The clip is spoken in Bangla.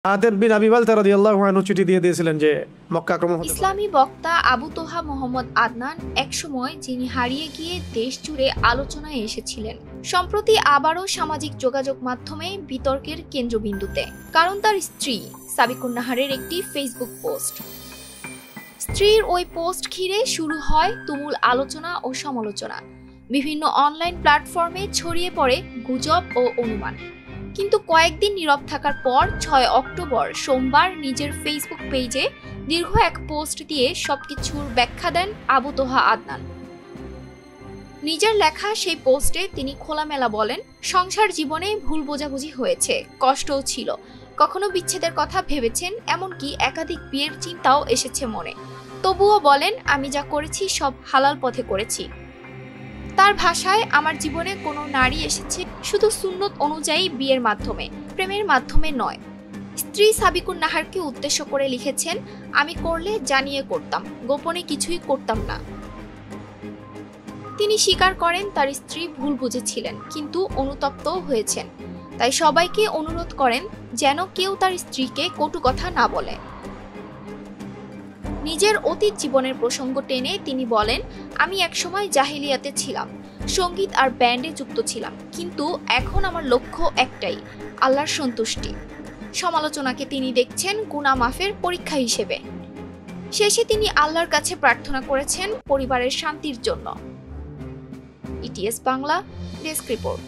আতেব বিন আবি বালতা রাদিয়াল্লাহু আনহু চিঠি দিয়ে দিয়েছিলেন যে মক্কা আক্রমণ হতে পারে। ইসলামী বক্তা আবু তোহা মোহাম্মদ আদনান একসময় যিনি হারিয়ে গিয়ে দেশ জুড়ে আলোচনায় এসেছিলেন, সম্প্রতি আবারও সামাজিক যোগাযোগ মাধ্যমে বিতর্কের কেন্দ্রবিন্দুতে, কারণ তার স্ত্রী সাবিকুন নাহারের একটি ফেসবুক পোস্ট। স্ত্রীর ওই পোস্ট ঘিরে শুরু হয় তুমুল আলোচনা ও সমালোচনা। বিভিন্ন অনলাইন প্ল্যাটফর্মে ছড়িয়ে পড়ে গুজব ও অনুমান। কিন্তু কয়েকদিন নীরব থাকার পর ৬ অক্টোবর সোমবার নিজের ফেসবুক পেজে দীর্ঘ এক পোস্ট দিয়ে সবকিছুর ব্যাখ্যা দেন আবু তোহা আদনান। নিজের লেখা সেই পোস্টে তিনি খোলামেলা বলেন, সংসার জীবনে ভুল বোঝাবুঝি হয়েছে, কষ্টও ছিল, কখনো বিচ্ছেদের কথা ভেবেছেন, এমনকি একাধিক বিয়ের চিন্তাও এসেছে মনে। তবুও বলেন, আমি যা করেছি সব হালাল পথে করেছি। তার ভাষায়, আমার জীবনে কোনো নারী এসেছে শুধু সুন্নত অনুযায়ী বিয়ের মাধ্যমে, প্রেমের মাধ্যমে নয়। স্ত্রী সাবিকুন নাহারকে উদ্দেশ্য করে লিখেছেন, আমি করলে জানিয়ে করতাম, গোপনে কিছুই করতাম না। তিনি স্বীকার করেন তার স্ত্রী ভুল বুঝেছিলেন, কিন্তু অনুতপ্তও হয়েছেন। তাই সবাইকে অনুরোধ করেন যেন কেউ তার স্ত্রীকে কটু কথা না বলে। নিজের অতীত জীবনের প্রসঙ্গ টেনে তিনি বলেন, আমি একসময় জাহিলিয়াতে ছিলাম, সঙ্গীত আর ব্যান্ডে যুক্ত ছিলাম, কিন্তু এখন আমার লক্ষ্য একটাই, আল্লাহর সন্তুষ্টি। সমালোচনাকে তিনি দেখছেন গুনাহ মাফের পরীক্ষা হিসেবে। শেষে তিনি আল্লাহর কাছে প্রার্থনা করেছেন পরিবারের শান্তির জন্য। ETS Bangla desk report.